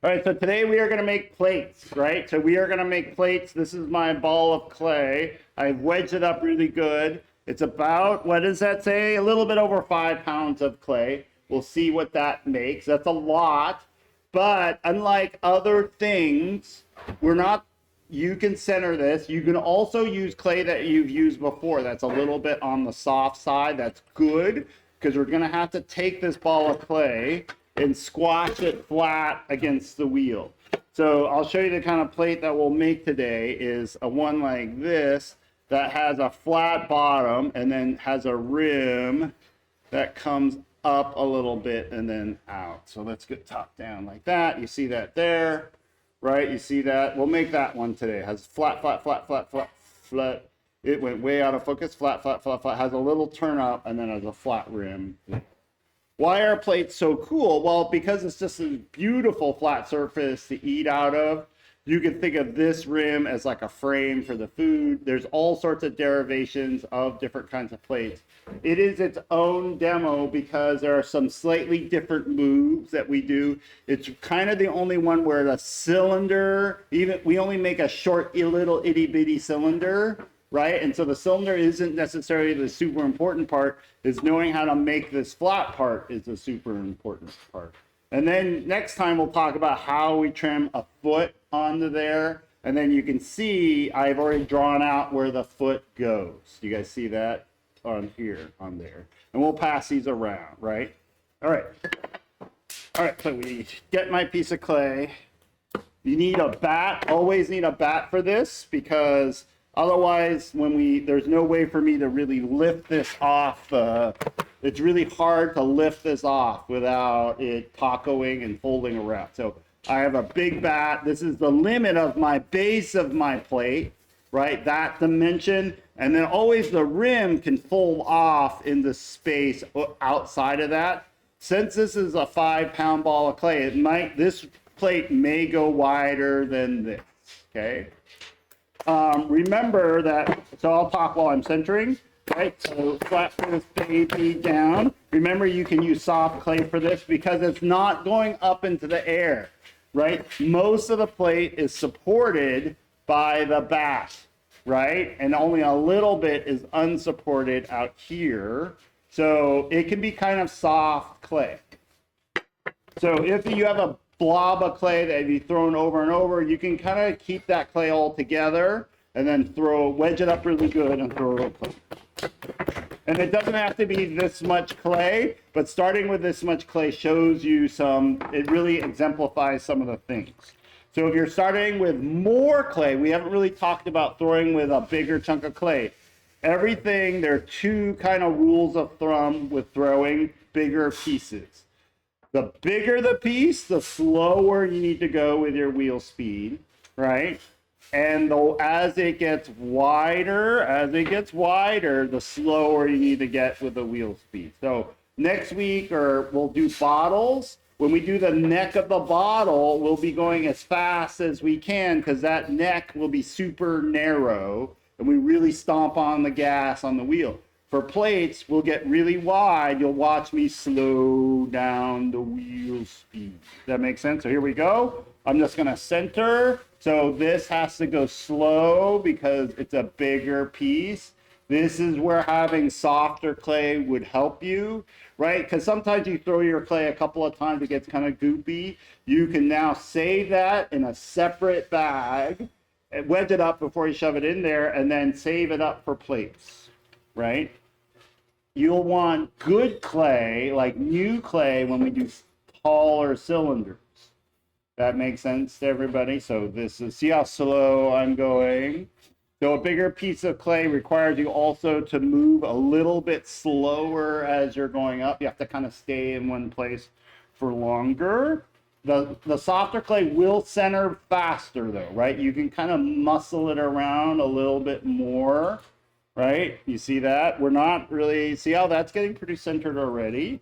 All right, so today we are going to make plates, right? So we are going to make plates. This is my ball of clay. I've wedged it up really good. It's about, what does that say? A little bit over 5 pounds of clay. We'll see what that makes. That's a lot. But unlike other things, you can center this. You can also use clay that you've used before. That's a little bit on the soft side. That's good because we're going to have to take this ball of clay and squash it flat against the wheel. So I'll show you the kind of plate that we'll make today is a one like this that has a flat bottom and then has a rim that comes up a little bit and then out. So let's get top down like that. You see that there, right? You see that? We'll make that one today. It has flat, flat, flat, flat, flat, flat. It went way out of focus. Flat, flat, flat, flat. Has a little turn up and then has a flat rim. Why are plates so cool? Well, because it's just a beautiful flat surface to eat out of. You can think of this rim as like a frame for the food. There's all sorts of derivations of different kinds of plates. It is its own demo because there are some slightly different moves that we do. It's kind of the only one where the cylinder, even we only make a short little itty bitty cylinder, right? And so the cylinder isn't necessarily the super important part. Is knowing how to make this flat part is the super important part. And then next time we'll talk about how we trim a foot onto there. And then you can see I've already drawn out where the foot goes. You guys see that on here, on there. And we'll pass these around, right? All right. All right, so we get my piece of clay. You need a bat, always need a bat for this because otherwise, there's no way for me to really lift this off. It's really hard to lift this off without it tacoing and folding around. So I have a big bat. This is the limit of my base of my plate, right? That dimension. And then always the rim can fold off into space outside of that. Since this is a 5 pound ball of clay, this plate may go wider than this, okay? Remember that, so I'll talk while I'm centering, right? So flat this baby down. Remember you can use soft clay for this because it's not going up into the air, right? Most of the plate is supported by the bat, right? And only a little bit is unsupported out here. So it can be kind of soft clay. So if you have a blob of clay that you've thrown over and over, you can kind of keep that clay all together and then wedge it up really good and throw it over plate. And it doesn't have to be this much clay, but starting with this much clay shows you it really exemplifies some of the things. So if you're starting with more clay, we haven't really talked about throwing with a bigger chunk of clay. There are two kind of rules of thumb with throwing bigger pieces. The bigger the piece, the slower you need to go with your wheel speed, right? And as it gets wider, the slower you need to get with the wheel speed. So next week, we'll do bottles. When we do the neck of the bottle, we'll be going as fast as we can because that neck will be super narrow and we really stomp on the gas on the wheel. For plates, we'll get really wide. You'll watch me slow down the wheel speed. Does that make sense? So here we go. I'm just going to center. So this has to go slow because it's a bigger piece. This is where having softer clay would help you, right? Because sometimes you throw your clay a couple of times, it gets kind of goopy. You can now save that in a separate bag, and wedge it up before you shove it in there, and then save it up for plates, right? You'll want good clay, like new clay, when we do taller cylinders. That makes sense to everybody? So see how slow I'm going? So a bigger piece of clay requires you also to move a little bit slower as you're going up. You have to kind of stay in one place for longer. The softer clay will center faster though, right? You can kind of muscle it around a little bit more, right? You see that? We're not really, see how that's getting pretty centered already,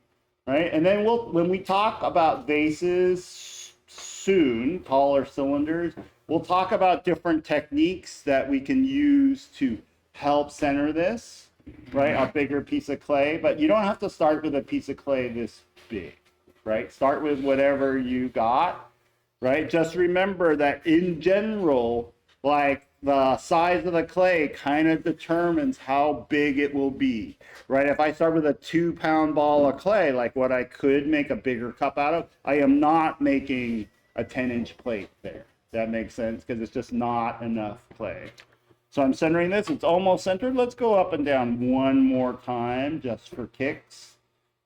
right? And then when we talk about vases soon, taller cylinders, we'll talk about different techniques that we can use to help center this, right? A bigger piece of clay, but you don't have to start with a piece of clay this big, right? Start with whatever you got. right? Just remember that in general, like the size of the clay kind of determines how big it will be, right? If I start with a 2-pound ball of clay, like what I could make a bigger cup out of, I am not making a 10-inch plate there. That makes sense because it's just not enough clay. So I'm centering this. It's almost centered. Let's go up and down one more time just for kicks,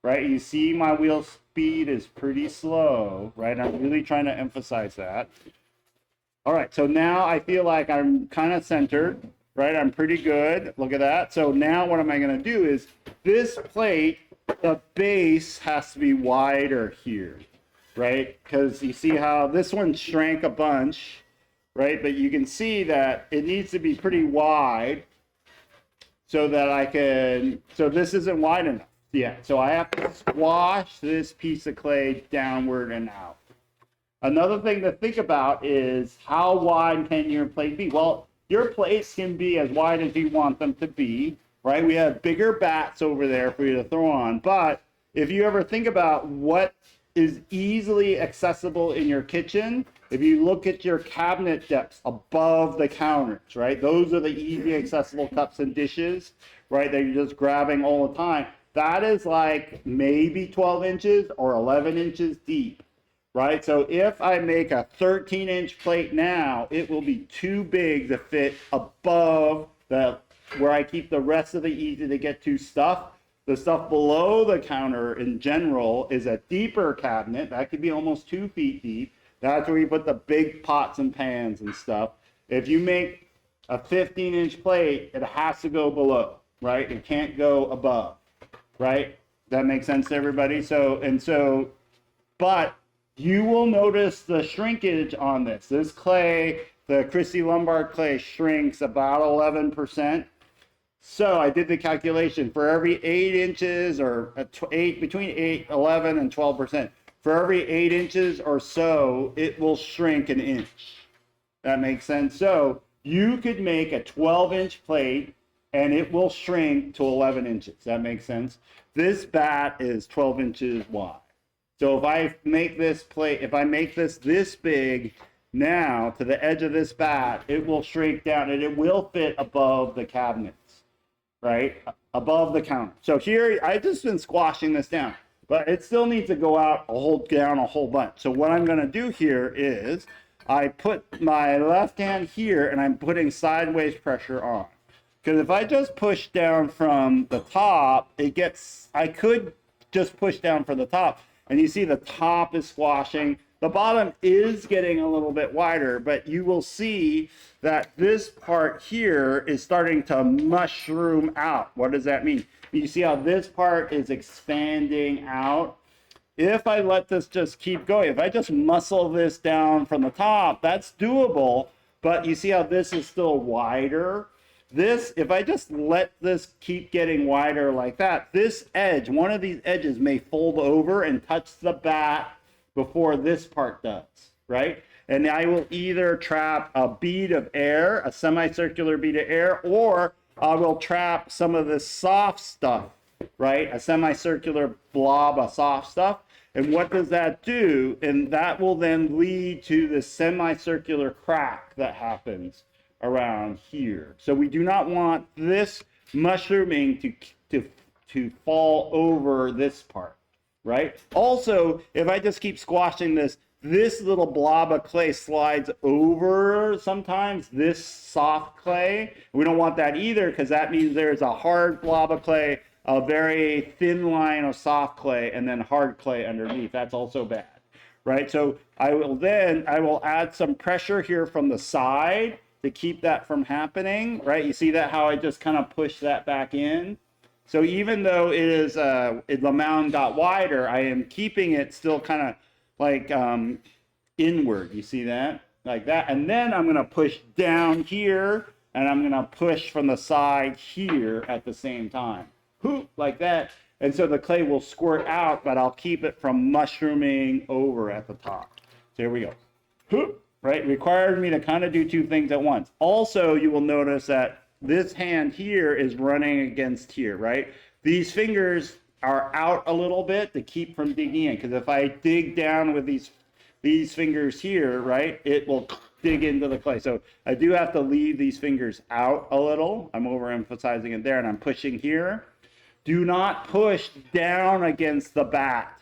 right? You see my wheel speed is pretty slow, right? I'm really trying to emphasize that. All right, so now I feel like I'm kind of centered, right? I'm pretty good. Look at that. So now what am I going to do is this plate, the base has to be wider here, right? Because you see how this one shrank a bunch, right? But you can see that it needs to be pretty wide so that I can, so this isn't wide enough yet. So I have to squash this piece of clay downward and out. Another thing to think about is how wide can your plate be? Well, your plates can be as wide as you want them to be, right? We have bigger bats over there for you to throw on. But if you ever think about what is easily accessible in your kitchen, if you look at your cabinet depths above the counters, right? Those are the easy accessible cups and dishes, right? That you're just grabbing all the time. That is like maybe 12 inches or 11 inches deep. Right, so if I make a 13-inch plate now, it will be too big to fit above the where I keep the rest of the easy to get to stuff. The stuff below the counter in general is a deeper cabinet that could be almost 2 feet deep. That's where you put the big pots and pans and stuff. If you make a 15-inch plate, it has to go below, right? It can't go above, right? That makes sense to everybody. But you will notice the shrinkage on this. This clay, the Christie Lombard clay, shrinks about 11%. So I did the calculation for every 8 inches or between 11 and 12%. For every 8 inches or so, it will shrink an inch. That makes sense. So you could make a 12-inch plate and it will shrink to 11 inches. That makes sense. This bat is 12 inches wide. So if I make this plate, if I make this big now to the edge of this bat, it will shrink down and it will fit above the cabinets, right? Above the counter. So here, I've just been squashing this down, but it still needs to go out down a whole bunch. So what I'm going to do here is I put my left hand here and I'm putting sideways pressure on. Because if I just push down from the top, I could just push down from the top. And you see the top is squashing. The bottom is getting a little bit wider, but you will see that this part here is starting to mushroom out. What does that mean? You see how this part is expanding out? If I let this just keep going, if I just muscle this down from the top, that's doable, but you see how this is still wider? This, if I just let this keep getting wider like that, this edge, one of these edges may fold over and touch the bat before this part does, right? And I will either trap a bead of air, a semicircular bead of air, or I will trap some of this soft stuff, right? A semicircular blob of soft stuff. And what does that do? And that will then lead to the semicircular crack that happens around here. So we do not want this mushrooming to fall over this part, right? Also, if I just keep squashing this little blob of clay slides over sometimes this soft clay. We don't want that either because that means there's a hard blob of clay, a very thin line of soft clay, and then hard clay underneath. That's also bad, right? So I will add some pressure here from the side to keep that from happening, right? You see that how I just kind of push that back in? So even though it is the mound got wider, I am keeping it still kind of like inward. You see that? Like that. And then I'm going to push down here, and I'm going to push from the side here at the same time. Whoop, like that. And so the clay will squirt out, but I'll keep it from mushrooming over at the top. So here we go. Whoop. Right, requires me to kind of do two things at once. Also, you will notice that this hand here is running against here, right? These fingers are out a little bit to keep from digging in, because if I dig down with these these fingers here, right, it will dig into the clay. So I do have to leave these fingers out a little. I'm overemphasizing it there, and I'm pushing here. Do not push down against the bat.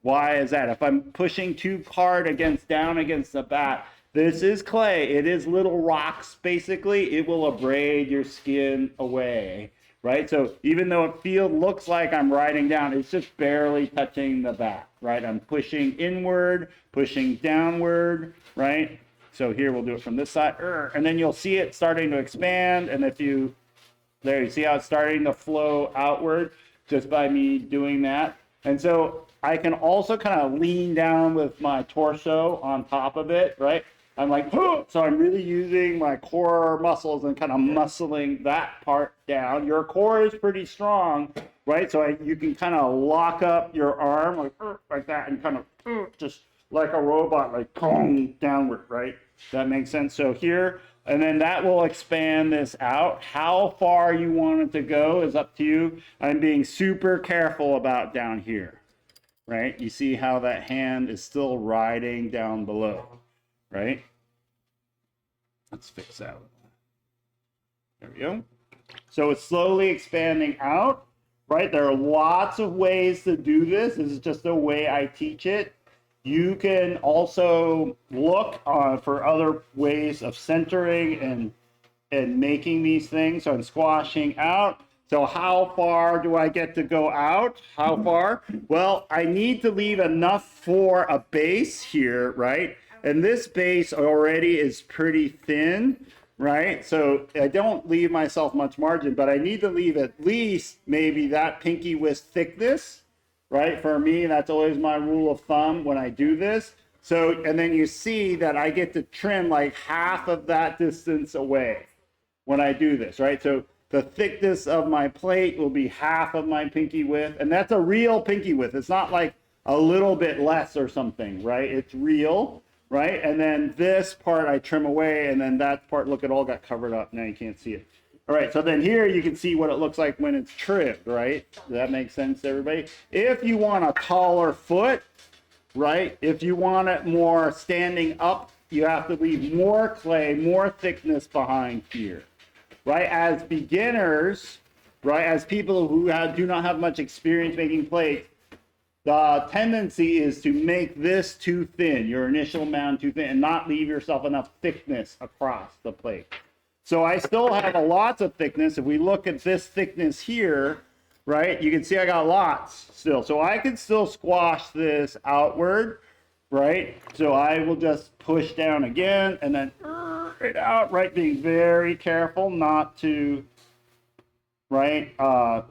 Why is that? If I'm pushing too hard down against the bat, this is clay. It is little rocks, basically. It will abrade your skin away, right? So even though it looks like I'm riding down, it's just barely touching the bat, right? I'm pushing inward, pushing downward, right? So here we'll do it from this side, and then you'll see it starting to expand. And there you see how it's starting to flow outward just by me doing that. And so I can also kind of lean down with my torso on top of it, right? I'm like, oh! So I'm really using my core muscles and kind of muscling that part down. Your core is pretty strong, right? So you can kind of lock up your arm like that and kind of just like a robot, like downward, right? That makes sense. So here, and then that will expand this out. How far you want it to go is up to you. I'm being super careful about down here, right? You see how that hand is still riding down below, right? Let's fix that. There we go. So it's slowly expanding out, right? There are lots of ways to do this. This is just the way I teach it. You can also look for other ways of centering and making these things. So I'm squashing out. So how far do I get to go out? How far? Well, I need to leave enough for a base here, right? And this base already is pretty thin, right? So I don't leave myself much margin, but I need to leave at least maybe that pinky width thickness, right? For me, that's always my rule of thumb when I do this. So, and then you see that I get to trim like half of that distance away when I do this, right? So the thickness of my plate will be half of my pinky width, and that's a real pinky width. It's not like a little bit less or something, right? It's real, right? And then this part I trim away, and then that part, look, it all got covered up. Now you can't see it. All right, so then here you can see what it looks like when it's trimmed, right? Does that make sense to everybody? If you want a taller foot, right? If you want it more standing up, you have to leave more clay, more thickness behind here, right? As beginners, right? As people who do not have much experience making plates, the tendency is to make this too thin, your initial mound too thin, and not leave yourself enough thickness across the plate. So I still have lots of thickness. If we look at this thickness here, right, you can see I got lots still. So I can still squash this outward, right? So I will just push down again and then it out, right? Being very careful not to, right,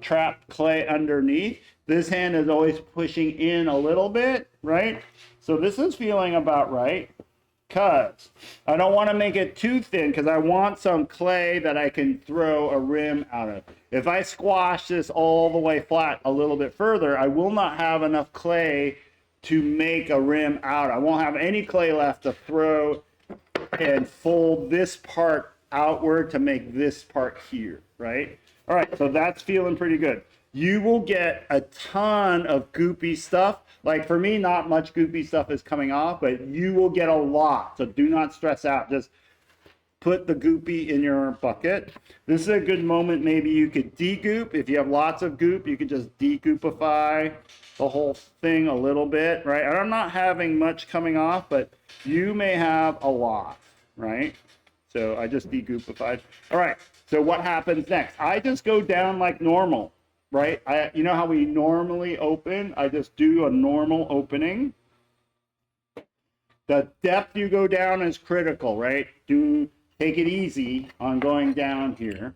trap clay underneath. This hand is always pushing in a little bit, right? So this is feeling about right. Because I don't want to make it too thin because I want some clay that I can throw a rim out of. If I squash this all the way flat a little bit further, I will not have enough clay to make a rim out. I won't have any clay left to throw and fold this part outward to make this part here, right? All right, so that's feeling pretty good. You will get a ton of goopy stuff. Like for me, not much goopy stuff is coming off, but you will get a lot. So do not stress out. Just put the goopy in your bucket. This is a good moment. Maybe you could de-goop. If you have lots of goop, you could just de-goopify the whole thing a little bit, right? And I'm not having much coming off, but you may have a lot, right? So I just de-goopified. All right, so what happens next? I just go down like normal. Right? You know how we normally open? I just do a normal opening. The depth you go down is critical, right? Take it easy on going down here.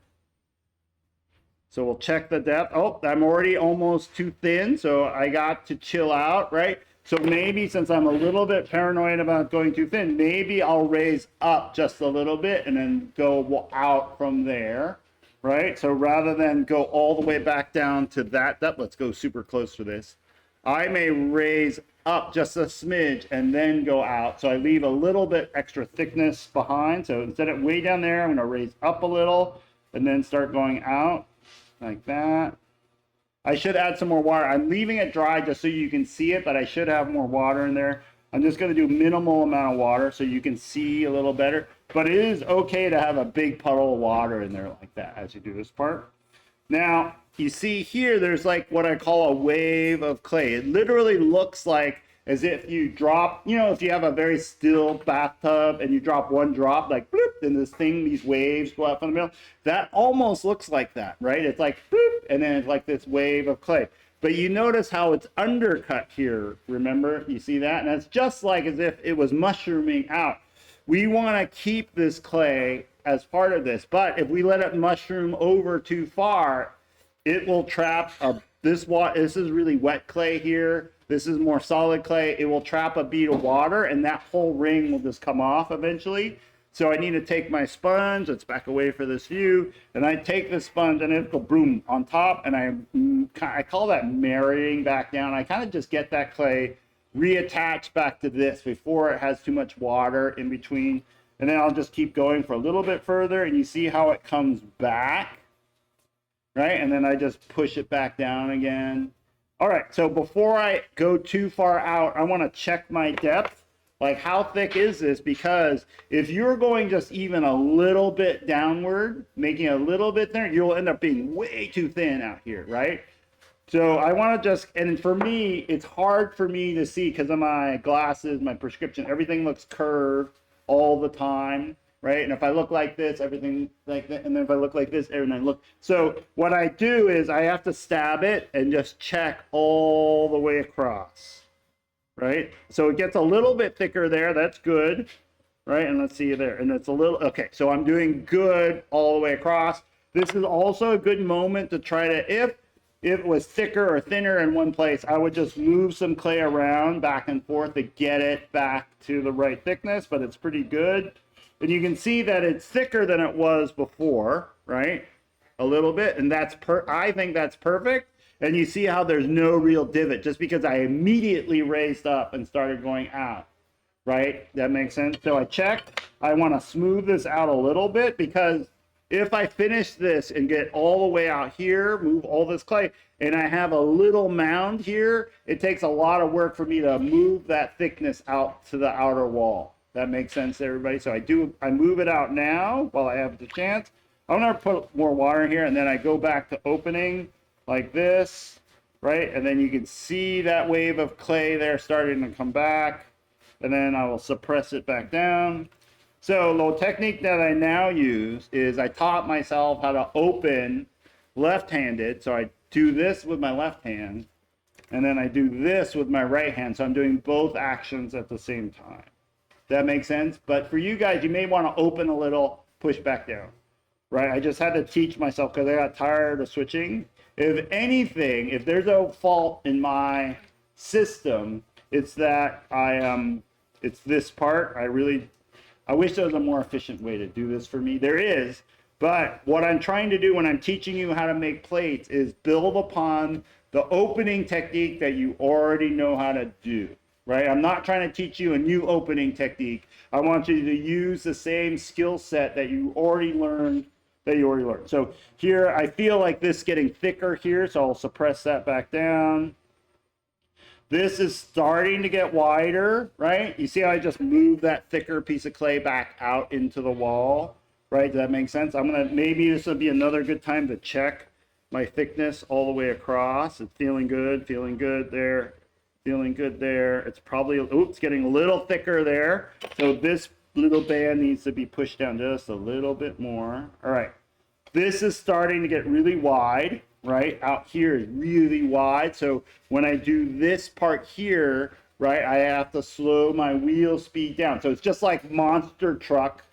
So we'll check the depth. Oh, I'm already almost too thin, so I got to chill out, right? So maybe since I'm a little bit paranoid about going too thin, maybe I'll raise up just a little bit and then go out from there. Right? So rather than go all the way back down to that depth, let's go super close for this. I may raise up just a smidge and then go out. So I leave a little bit extra thickness behind. So instead of way down there, I'm going to raise up a little and then start going out like that. I should add some more water. I'm leaving it dry just so you can see it, but I should have more water in there. I'm just going to do minimal amount of water so you can see a little better. But it is okay to have a big puddle of water in there like that as you do this part. Now, you see here, there's like what I call a wave of clay. It literally looks like as if you drop, you know, if you have a very still bathtub and you drop one drop, like bloop, and this thing, these waves go out from the middle. That almost looks like that, right? It's like bloop, and then it's like this wave of clay. But you notice how it's undercut here, remember? You see that? And it's just like as if it was mushrooming out. We want to keep this clay as part of this, but if we let it mushroom over too far, it will trap this water. This is really wet clay here. This is more solid clay. It will trap a bead of water, and that whole ring will just come off eventually. So I need to take my sponge. Let's back away for this view, and I take the sponge and it go boom on top, and I call that marrying back down. I kind of just get that clay reattached back to this before it has too much water in between. And then I'll just keep going for a little bit further, and you see how it comes back, right? And then I just push it back down again. All right, so before I go too far out, I want to check my depth. Like, how thick is this? Because if you're going just even a little bit downward, making it a little bit thinner, you'll end up being way too thin out here, right? So I want to just, and for me, it's hard for me to see because of my glasses, my prescription, everything looks curved all the time, right? And if I look like this, everything like that, and then if I look like this, everything look. So what I do is I have to stab it and just check all the way across, right? So it gets a little bit thicker there. That's good, right? And let's see there. And it's a little, okay, so I'm doing good all the way across. This is also a good moment to try to, if it was thicker or thinner in one place, I would just move some clay around back and forth to get it back to the right thickness, but it's pretty good. And you can see that it's thicker than it was before, right? A little bit, and I think that's perfect. And you see how there's no real divot just because I immediately raised up and started going out, right? That makes sense. So I checked. I want to smooth this out a little bit because if I finish this and get all the way out here, move all this clay, and I have a little mound here, it takes a lot of work for me to move that thickness out to the outer wall. That makes sense to everybody? So I move it out now while I have the chance. I'm gonna put more water in here, and then I go back to opening like this, right? And then you can see that wave of clay there starting to come back, and then I will suppress it back down. So the technique that I now use is I taught myself how to open left-handed. So I do this with my left hand, and then I do this with my right hand. So I'm doing both actions at the same time. That makes sense? But for you guys, you may want to open a little, push back down, right? I just had to teach myself because I got tired of switching. If anything, if there's a fault in my system, it's that it's this part. I wish there was a more efficient way to do this for me. There is, but what I'm trying to do when I'm teaching you how to make plates is build upon the opening technique that you already know how to do, right? I'm not trying to teach you a new opening technique. I want you to use the same skill set that you already learned. So here, I feel like this is getting thicker here, so I'll suppress that back down. This is starting to get wider, right? You see how I just moved that thicker piece of clay back out into the wall, right? Does that make sense? Maybe this will be another good time to check my thickness all the way across. It's feeling good there, feeling good there. It's probably, it's getting a little thicker there. So this little band needs to be pushed down just a little bit more. All right, this is starting to get really wide. Right out here is really wide. So when I do this part here, right, I have to slow my wheel speed down. So it's just like monster truck,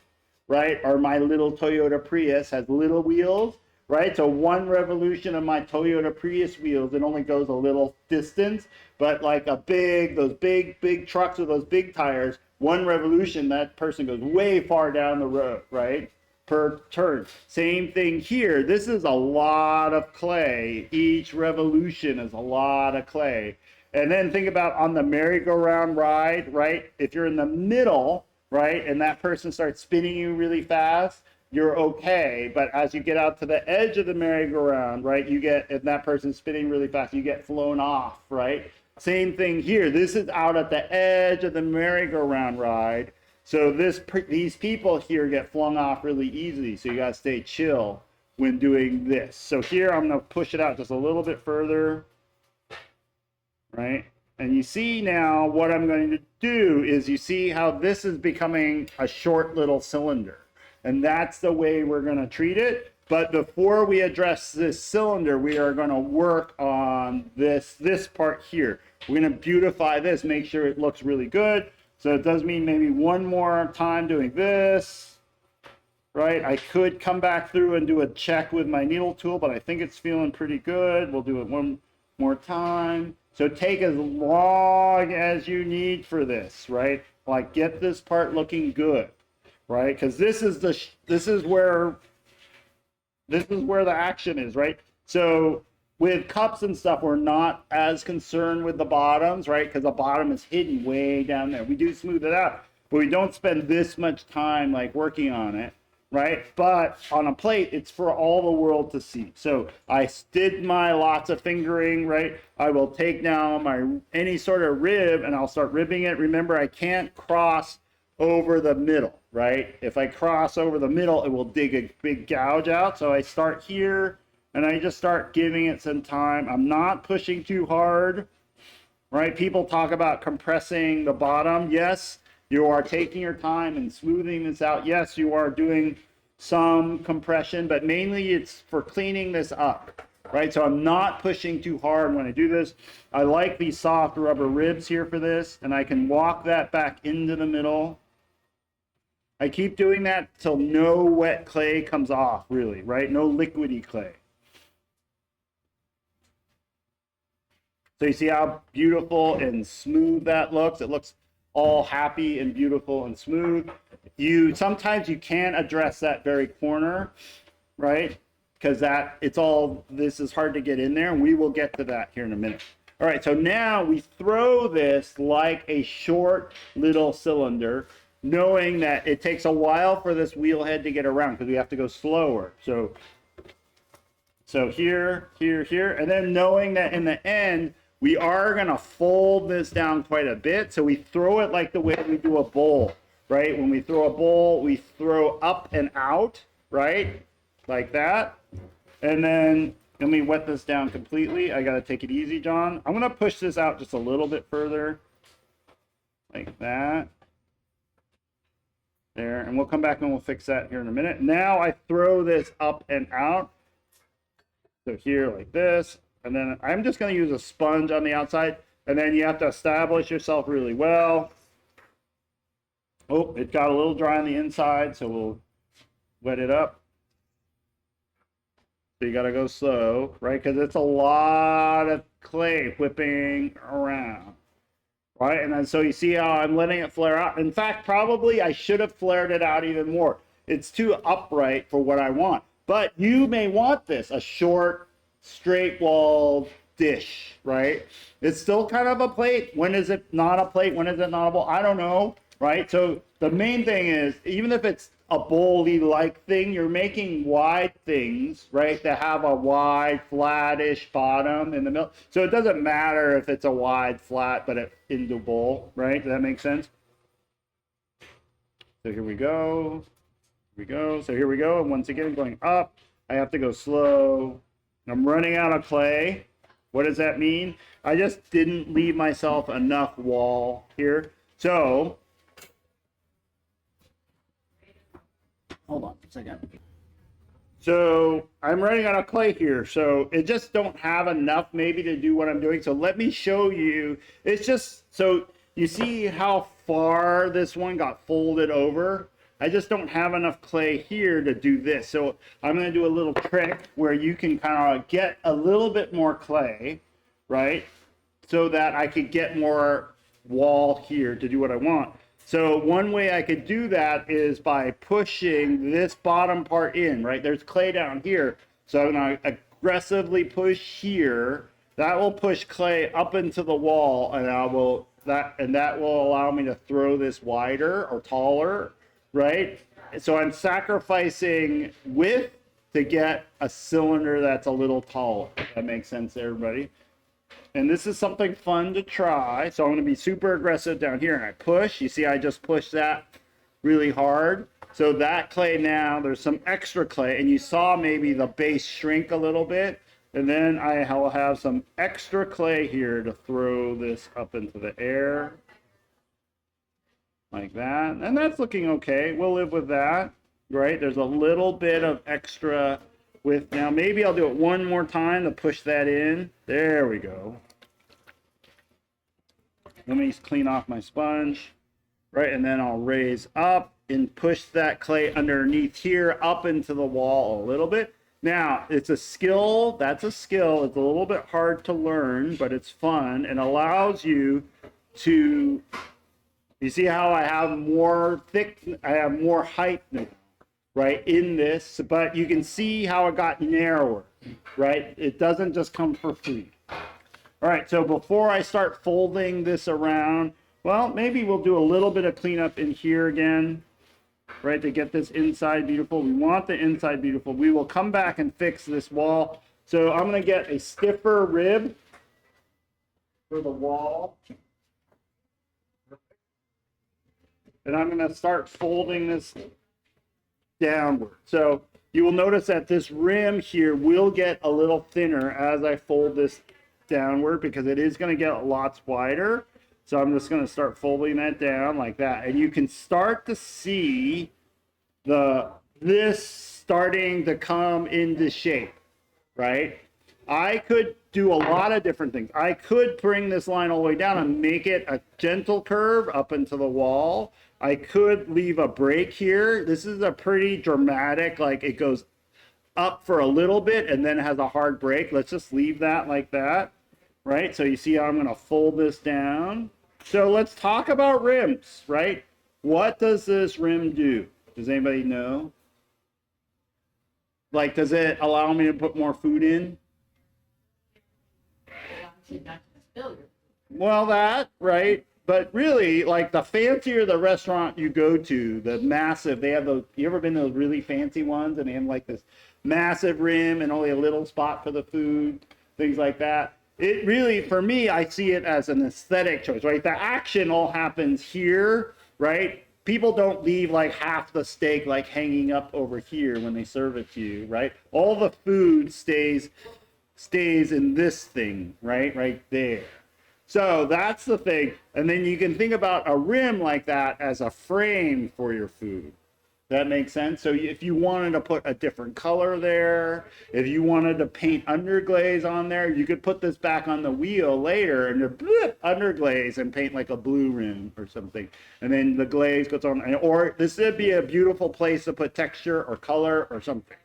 right? Or my little Toyota Prius has little wheels, right? So one revolution of my Toyota Prius wheels, it only goes a little distance, but like those big trucks with those big tires, one revolution, that person goes way far down the road, right? Per turn. Same thing here. This is a lot of clay. Each revolution is a lot of clay. And then think about on the merry-go-round ride, right? If you're in the middle, right, and that person starts spinning you really fast, you're okay. But as you get out to the edge of the merry-go-round, right, if that person's spinning really fast, you get flown off, right? Same thing here. This is out at the edge of the merry-go-round ride. So these people here get flung off really easily. So you got to stay chill when doing this. So here I'm going to push it out just a little bit further, right? And you see now what I'm going to do is you see how this is becoming a short little cylinder. And that's the way we're going to treat it. But before we address this cylinder, we are going to work on this part here. We're going to beautify this, make sure it looks really good. So it does mean maybe one more time doing this, right? I could come back through and do a check with my needle tool, but I think it's feeling pretty good. We'll do it one more time. So take as long as you need for this, right? Like get this part looking good, right? Because this is where the action is, right? So with cups and stuff, we're not as concerned with the bottoms, right? Because the bottom is hidden way down there. We do smooth it out, but we don't spend this much time like working on it, right? But on a plate, it's for all the world to see. So I did my lots of fingering, right? I will take now any sort of rib and I'll start ribbing it. Remember, I can't cross over the middle, right? If I cross over the middle, it will dig a big gouge out. So I start here and I just start giving it some time. I'm not pushing too hard, right? People talk about compressing the bottom. Yes, you are taking your time and smoothing this out. Yes, you are doing some compression, but mainly it's for cleaning this up, right? So I'm not pushing too hard when I do this. I like these soft rubber ribs here for this, and I can walk that back into the middle. I keep doing that till no wet clay comes off, really, right? No liquidy clay. So you see how beautiful and smooth that looks? It looks all happy and beautiful and smooth. Sometimes you can address that very corner, right? Because this is hard to get in there, and we will get to that here in a minute. All right, so now we throw this like a short little cylinder, knowing that it takes a while for this wheel head to get around because we have to go slower. So here, here, here, and then knowing that in the end, we are going to fold this down quite a bit. So we throw it like the way we do a bowl, right? When we throw a bowl, we throw up and out, right? Like that. And then let me wet this down completely. I got to take it easy, John. I'm going to push this out just a little bit further, like that. There, and we'll come back and we'll fix that here in a minute. Now I throw this up and out. So here like this, and then I'm just going to use a sponge on the outside, and then you have to establish yourself really well. Oh, it got a little dry on the inside, so we'll wet it up. So you got to go slow, right? Because it's a lot of clay whipping around, right? And then so you see how I'm letting it flare out. In fact, probably I should have flared it out even more. It's too upright for what I want. But you may want this, a short, straight-walled dish, right? It's still kind of a plate. When is it not a plate? When is it not a bowl? I don't know, right? So the main thing is, even if it's a bowl-y-like thing, you're making wide things, right, that have a wide, flattish bottom in the middle. So it doesn't matter if it's a wide, flat, but in the bowl, right? Does that make sense? So here we go. So here we go, and once again going up, I have to go slow. I'm running out of clay. What does that mean? I just didn't leave myself enough wall here. So hold on a second. So I'm running out of clay here, so it just don't have enough maybe to do what I'm doing. So let me show you. It's just, so you see how far this one got folded over? I just don't have enough clay here to do this. So I'm going to do a little trick where you can kind of get a little bit more clay, right? So that I could get more wall here to do what I want. So one way I could do that is by pushing this bottom part in, right? There's clay down here. So I'm going to aggressively push here. That will push clay up into the wall, and that will allow me to throw this wider or taller, right? So I'm sacrificing width to get a cylinder that's a little taller. That makes sense, everybody? And this is something fun to try. So I'm going to be super aggressive down here, and I push. You see, I just pushed that really hard. So that clay now, there's some extra clay, and you saw maybe the base shrink a little bit. And then I will have some extra clay here to throw this up into the air. Like that. And that's looking okay. We'll live with that, right? There's a little bit of extra width now. Maybe I'll do it one more time to push that in. There we go. Let me clean off my sponge, right? And then I'll raise up and push that clay underneath here up into the wall a little bit. Now, it's a skill. That's a skill. It's a little bit hard to learn, but it's fun and allows you to, you see how I have more I have more height now, right, in this, but you can see how it got narrower, right? It doesn't just come for free. All right, so before I start folding this around, well, maybe we'll do a little bit of cleanup in here again, right, to get this inside beautiful. We want the inside beautiful. We will come back and fix this wall. So I'm going to get a stiffer rib for the wall. And I'm going to start folding this downward. So you will notice that this rim here will get a little thinner as I fold this downward because it is going to get lots wider. So I'm just going to start folding that down like that. And you can start to see this starting to come into shape, right? I could do a lot of different things. I could bring this line all the way down and make it a gentle curve up into the wall. I could leave a break here. This is a pretty dramatic, like it goes up for a little bit and then has a hard break. Let's just leave that like that, right? So you see how I'm going to fold this down. So let's talk about rims, right? What does this rim do? Does anybody know? Like, does it allow me to put more food in? Well, that, right? But really, like the fancier the restaurant you go to, the massive, they have those, you ever been to those really fancy ones and they have like this massive rim and only a little spot for the food, things like that. It really, for me, I see it as an aesthetic choice, right? The action all happens here, right? People don't leave like half the steak like hanging up over here when they serve it to you, right? All the food stays in this thing, right there. So that's the thing. And then you can think about a rim like that as a frame for your food. That makes sense? So if you wanted to put a different color there, if you wanted to paint underglaze on there, you could put this back on the wheel later and underglaze and paint like a blue rim or something. And then the glaze goes on. Or this would be a beautiful place to put texture or color or something.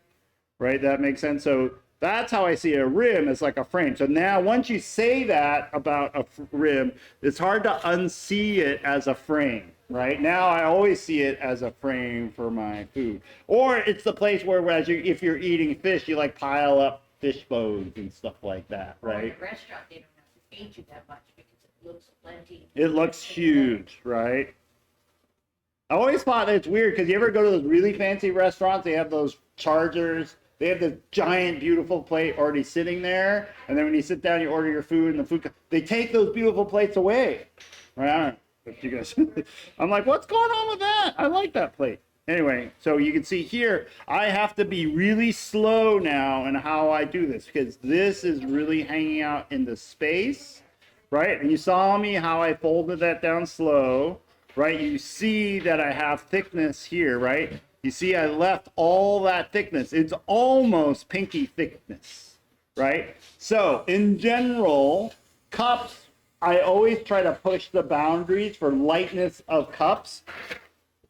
Right? That makes sense? So that's how I see a rim, as like a frame. So now once you say that about a rim, it's hard to unsee it as a frame, right? Now I always see it as a frame for my food. Or it's the place where if you're eating fish, you like pile up fish bones and stuff like that, right? Or in a restaurant, they don't have to feed you that much because it looks plenty. It looks huge, right? I always thought it's weird because you ever go to those really fancy restaurants, they have those chargers. They have this giant, beautiful plate already sitting there, and then when you sit down, you order your food, and the food, they take those beautiful plates away. Right? I don't know if you guys, I'm like, what's going on with that? I like that plate. Anyway, so you can see here, I have to be really slow now in how I do this, because this is really hanging out in the space, right? And you saw me how I folded that down slow, right? You see that I have thickness here, right? You see, I left all that thickness. It's almost pinky thickness, right? So in general, cups, I always try to push the boundaries for lightness of cups.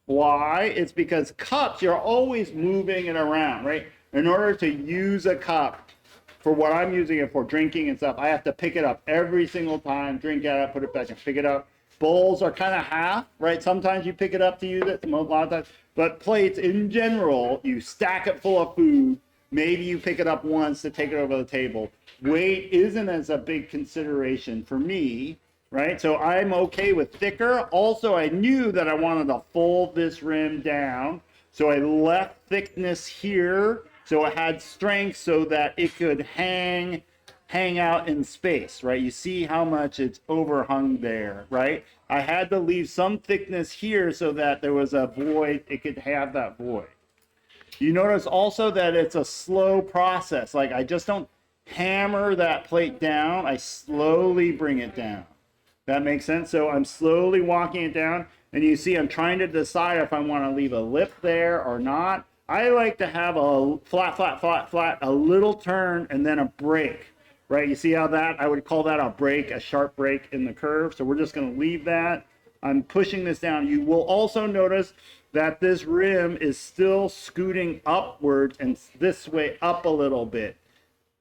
Why? It's because cups, you're always moving it around, right? In order to use a cup for what I'm using it for, drinking and stuff, I have to pick it up every single time, drink out, put it back and pick it up. Bowls are kind of half, right? Sometimes you pick it up to use it, a lot of times. But plates, in general, you stack it full of food. Maybe you pick it up once to take it over the table. Weight isn't as a big consideration for me, right? So I'm okay with thicker. Also, I knew that I wanted to fold this rim down. So I left thickness here so it had strength so that it could hang hang out in space, right? You see how much it's overhung there, right? I had to leave some thickness here so that there was a void, it could have that void. You notice also that it's a slow process. Like I just don't hammer that plate down, I slowly bring it down. That makes sense? So I'm slowly walking it down, and you see I'm trying to decide if I want to leave a lip there or not. I like to have a flat, flat, flat, flat, a little turn, and then a break, right? You see how that, I would call that a break, a sharp break in the curve. So we're just going to leave that. I'm pushing this down. You will also notice that this rim is still scooting upwards and this way up a little bit.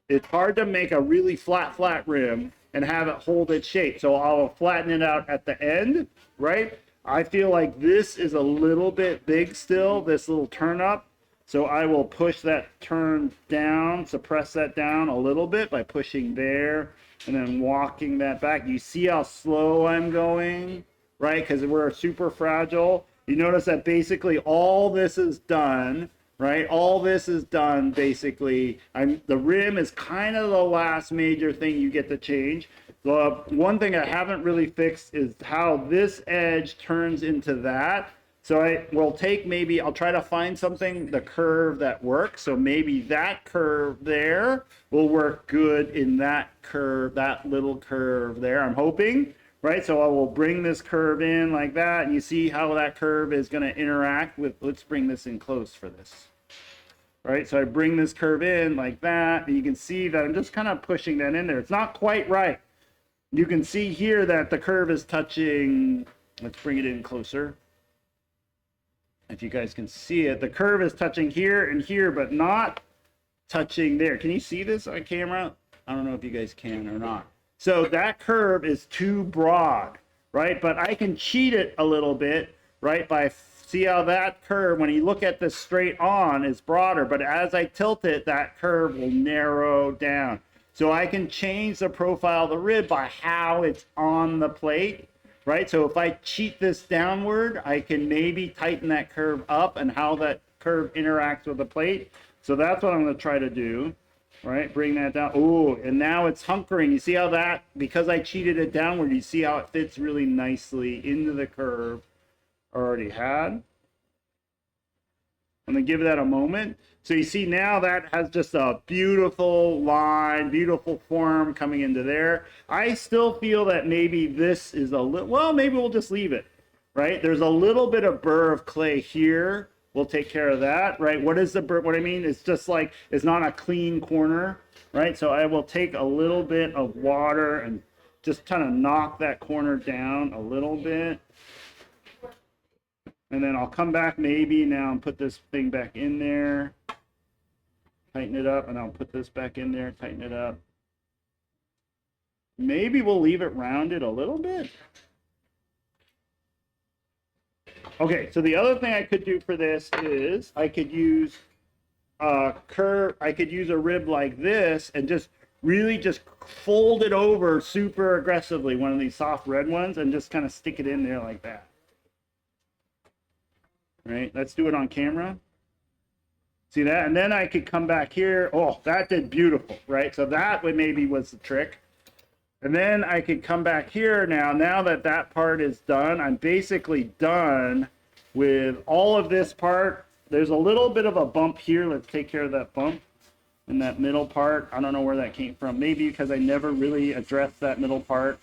It's hard to make a really flat, flat rim and have it hold its shape. So I'll flatten it out at the end, right? I feel like this is a little bit big still, this little turn up. So I will push that turn down, suppress that down a little bit by pushing there and then walking that back. You see how slow I'm going, right? Because we're super fragile. You notice that basically all this is done, right? All this is done basically. The rim is kind of the last major thing you get to change. The one thing I haven't really fixed is how this edge turns into that. So I will take maybe, I'll try to find something, the curve that works. So maybe that curve there will work good in that curve, that little curve there, I'm hoping, right? So I will bring this curve in like that, and you see how that curve is going to interact with, let's bring this in close for this, right? So I bring this curve in like that, and you can see that I'm just kind of pushing that in there. It's not quite right. You can see here that the curve is touching, let's bring it in closer. If you guys can see it, the curve is touching here and here, but not touching there. Can you see this on camera? I don't know if you guys can or not. So that curve is too broad, right? But I can cheat it a little bit, right? By, see how that curve, when you look at this straight on, is broader, but as I tilt it, that curve will narrow down. So I can change the profile of the rib by how it's on the plate, right? So if I cheat this downward, I can maybe tighten that curve up and how that curve interacts with the plate. So that's what I'm going to try to do, right? Bring that down. Oh, and now it's hunkering. You see how that, because I cheated it downward, you see how it fits really nicely into the curve I already had. I'm going to give that a moment. So you see now that has just a beautiful line, beautiful form coming into there. I still feel that maybe this is a little, well, maybe we'll just leave it, right? There's a little bit of burr of clay here. We'll take care of that, right? What is the burr? What I mean is just like, it's not a clean corner, right? So I will take a little bit of water and just kind of knock that corner down a little bit. And then I'll come back maybe now and put this thing back in there. Tighten it up, and I'll put this back in there, tighten it up. Maybe we'll leave it rounded a little bit. Okay, so the other thing I could do for this is I could use a curve, I could use a rib like this and just really just fold it over super aggressively, one of these soft red ones, and just kind of stick it in there like that. Right, let's do it on camera. See that? And then I could come back here. Oh, that did beautiful, right? So that maybe was the trick. And then I could come back here now that that part is done, I'm basically done with all of this part. There's a little bit of a bump here. Let's take care of that bump in that middle part. I don't know where that came from. Maybe because I never really addressed that middle part.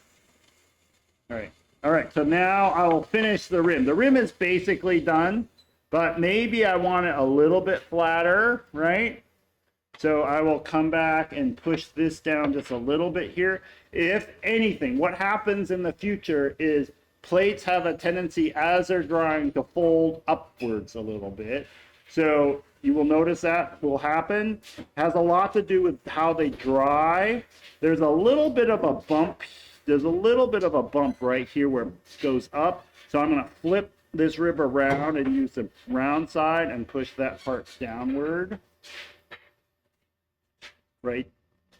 All right. All right, so now I will finish the rim. The rim is basically done, but maybe I want it a little bit flatter, right? So I will come back and push this down just a little bit here. If anything, what happens in the future is plates have a tendency as they're drying to fold upwards a little bit. So you will notice that will happen. It has a lot to do with how they dry. There's a little bit of a bump. There's a little bit of a bump right here where it goes up. So I'm going to flip this rib around and use the round side and push that part downward. Right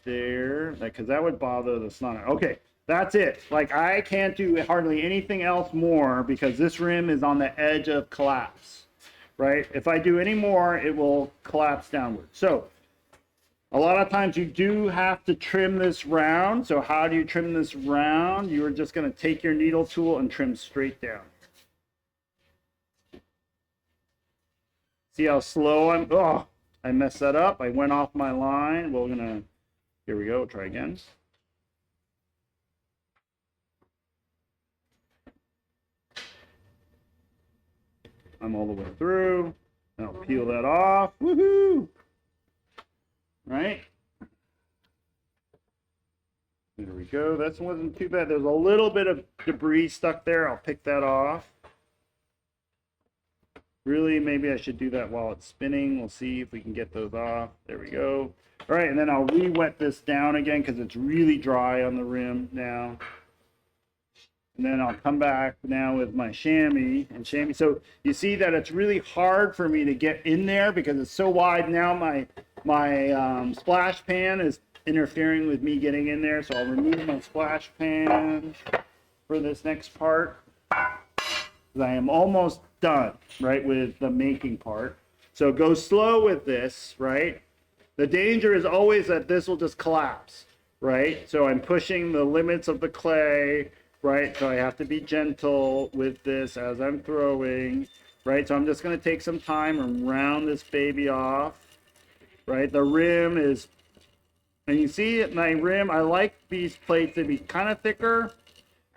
there, because that would bother the slaughter. Okay, that's it. Like, I can't do hardly anything else more because this rim is on the edge of collapse, right? If I do any more, it will collapse downward. So A lot of times you do have to trim this round. So how do you trim this round? You're just going to take your needle tool and trim straight down. See how slow I'm, oh, I messed that up. I went off my line. We're gonna, here we go, try again. I'm all the way through. And I'll peel that off. Woohoo! Right? There we go. That wasn't too bad. There's a little bit of debris stuck there. I'll pick that off. Really, maybe I should do that while it's spinning. We'll see if we can get those off. There we go. All right, and then I'll re-wet this down again because it's really dry on the rim now. And then I'll come back now with my chamois and chamois. So you see that it's really hard for me to get in there because it's so wide. Now my splash pan is interfering with me getting in there. So I'll remove my splash pan for this next part. I am almost done, right, with the making part. So go slow with this, right? The danger is always that this will just collapse, right? So I'm pushing the limits of the clay, right? So I have to be gentle with this as I'm throwing, right? So I'm just going to take some time and round this baby off, right? The rim is, and you see my rim, I like these plates to be kind of thicker.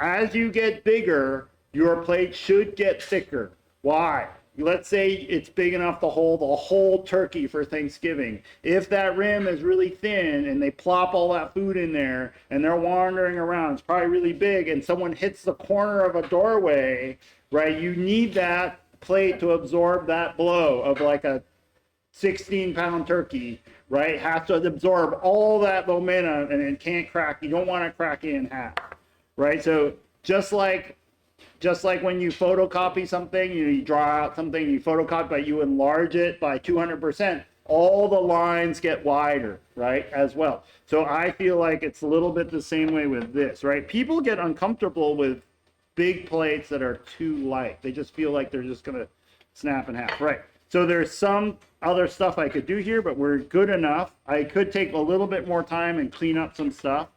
As you get bigger, your plate should get thicker. Why? Let's say it's big enough to hold a whole turkey for Thanksgiving. If that rim is really thin and they plop all that food in there and they're wandering around, it's probably really big, and someone hits the corner of a doorway, right? You need that plate to absorb that blow of like a 16-pound turkey, right? It has to absorb all that momentum and it can't crack. You don't want to crack it in half, right? So just like when you photocopy something, you draw out something, you photocopy, but you enlarge it by 200%, all the lines get wider, right, as well. So I feel like it's a little bit the same way with this, right? People get uncomfortable with big plates that are too light. They just feel like they're just going to snap in half, right? So there's some other stuff I could do here, but we're good enough. I could take a little bit more time and clean up some stuff.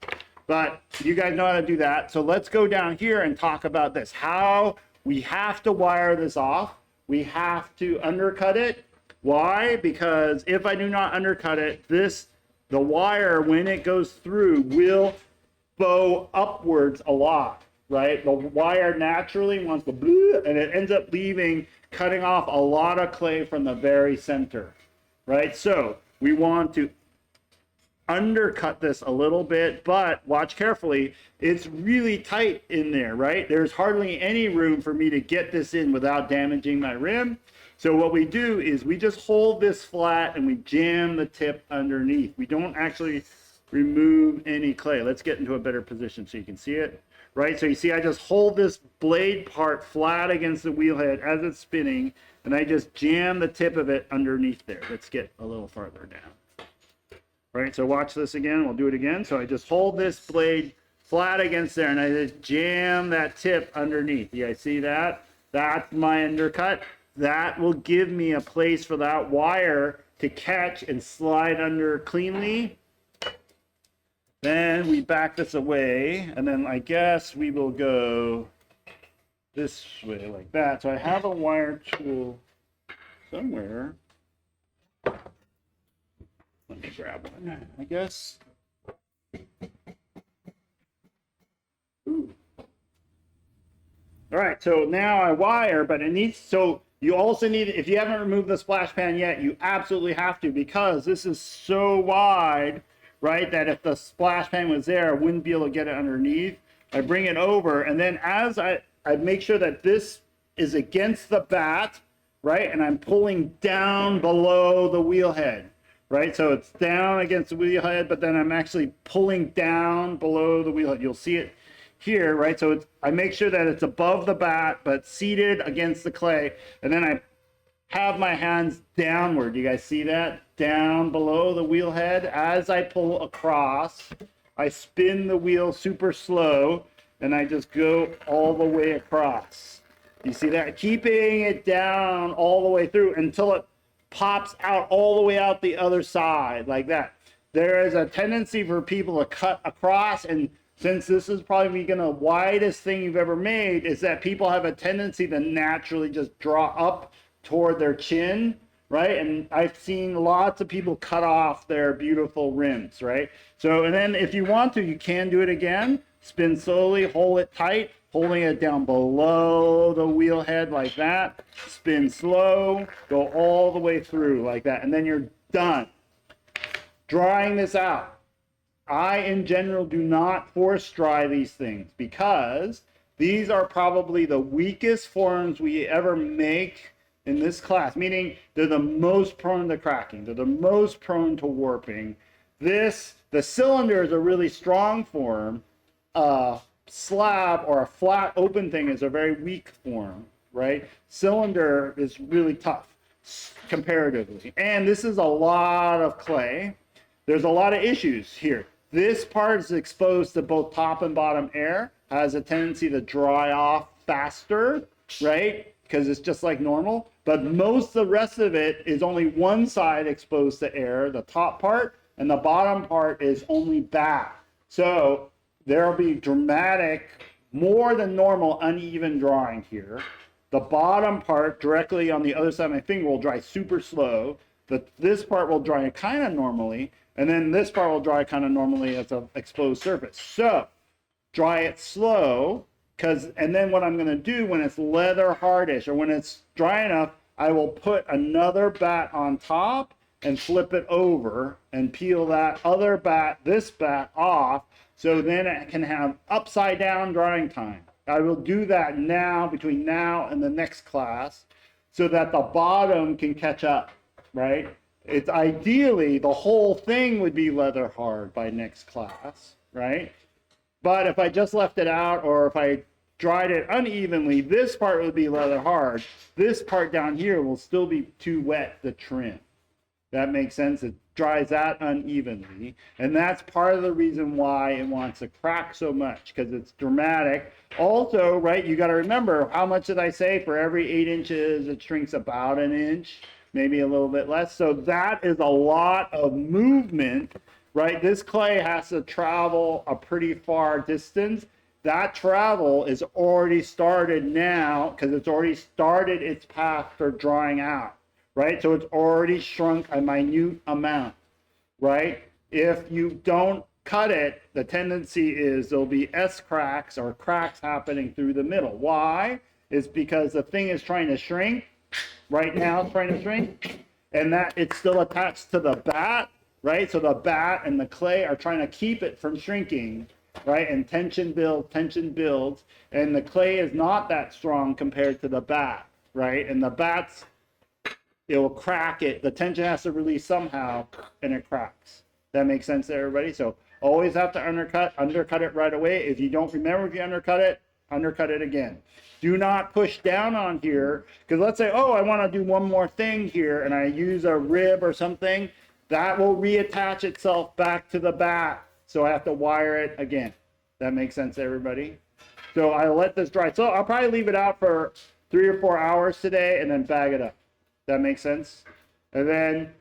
But you guys know how to do that. So let's go down here and talk about this. How we have to wire this off. We have to undercut it. Why? Because if I do not undercut it, the wire, when it goes through, will bow upwards a lot, right? The wire naturally wants to, and it ends up cutting off a lot of clay from the very center, right? So we want to undercut this a little bit, but watch carefully. It's really tight in there, right? There's hardly any room for me to get this in without damaging my rim. So what we do is we just hold this flat and we jam the tip underneath. We don't actually remove any clay. Let's get into a better position so you can see it, right? So you see I just hold this blade part flat against the wheel head as it's spinning, and I just jam the tip of it underneath there. Let's get a little farther down. Right, so watch this again. We'll do it again. So I just hold this blade flat against there, and I just jam that tip underneath. You guys see that? That's my undercut. That will give me a place for that wire to catch and slide under cleanly. Then we back this away, and then I guess we will go this way like that. So I have a wire tool somewhere. Let me grab one, I guess. Ooh. All right, so now I wire, but it needs, so you also need, if you haven't removed the splash pan yet, you absolutely have to, because this is so wide, right, that if the splash pan was there, I wouldn't be able to get it underneath. I bring it over, and then as I make sure that this is against the bat, right, and I'm pulling down below the wheel head. Right, so it's down against the wheel head, but then I'm actually pulling down below the wheel head. You'll see it here, right? So I make sure that it's above the bat, but seated against the clay. And then I have my hands downward. You guys see that? Down below the wheel head. As I pull across, I spin the wheel super slow, and I just go all the way across. You see that? Keeping it down all the way through until it pops out all the way out the other side like that. there is a tendency for people to cut across, and since this is probably going to the widest thing you've ever made, is that people have a tendency to naturally just draw up toward their chin, right? And I've seen lots of people cut off their beautiful rims, right? So, and then if you want to, you can do it again. Spin slowly, hold it tight, holding it down below the wheel head like that. Spin slow, go all the way through like that, and then you're done. Drying this out. I, in general, do not force dry these things because these are probably the weakest forms we ever make in this class, meaning they're the most prone to cracking. They're the most prone to warping. The cylinder is a really strong form. A slab or a flat open thing is a very weak form, right? Cylinder is really tough comparatively. And this is a lot of clay. There's a lot of issues here. This part is exposed to both top and bottom air, has a tendency to dry off faster, right? Because it's just like normal. But most of the rest of it is only one side exposed to air, the top part, and the bottom part is only back. So there'll be dramatic, more than normal, uneven drying here. The bottom part directly on the other side of my finger will dry super slow. This part will dry kind of normally. And then this part will dry kind of normally as an exposed surface. So dry it slow, and then what I'm going to do when it's leather hardish or when it's dry enough, I will put another bat on top and flip it over and peel that other bat, this bat off, so then it can have upside down drying time. I will do that now, between now and the next class, so that the bottom can catch up, right? It's ideally the whole thing would be leather hard by next class, right? But if I just left it out, or if I dried it unevenly, this part would be leather hard. This part down here will still be too wet to trim. That makes sense? It dries that unevenly. And that's part of the reason why it wants to crack so much, because it's dramatic. Also, right, you got to remember, how much did I say? For every 8 inches, it shrinks about an inch. Maybe a little bit less. So that is a lot of movement, right? This clay has to travel a pretty far distance. That travel is already started now because it's already started its path for drying out, right? So it's already shrunk a minute amount, right? If you don't cut it, the tendency is there'll be S cracks or cracks happening through the middle. Why? It's because the thing is trying to shrink. Right now it's trying to shrink, and that it's still attached to the bat, right? So the bat and the clay are trying to keep it from shrinking, right? And tension builds, and the clay is not that strong compared to the bat, right? And the bat's, it will crack it. The tension has to release somehow, and it cracks. That makes sense to everybody? So always have to undercut it right away. If you don't remember if you undercut it again. Do not push down on here, because let's say, oh, I want to do one more thing here, and I use a rib or something, that will reattach itself back to the bat, so I have to wire it again. That makes sense to everybody? So I'll let this dry. So I'll probably leave it out for 3 or 4 hours today, and then bag it up. That makes sense? And then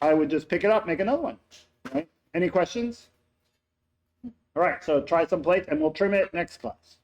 I would just pick it up, make another one, right? Any questions? All right, so try some plates, and we'll trim it next class.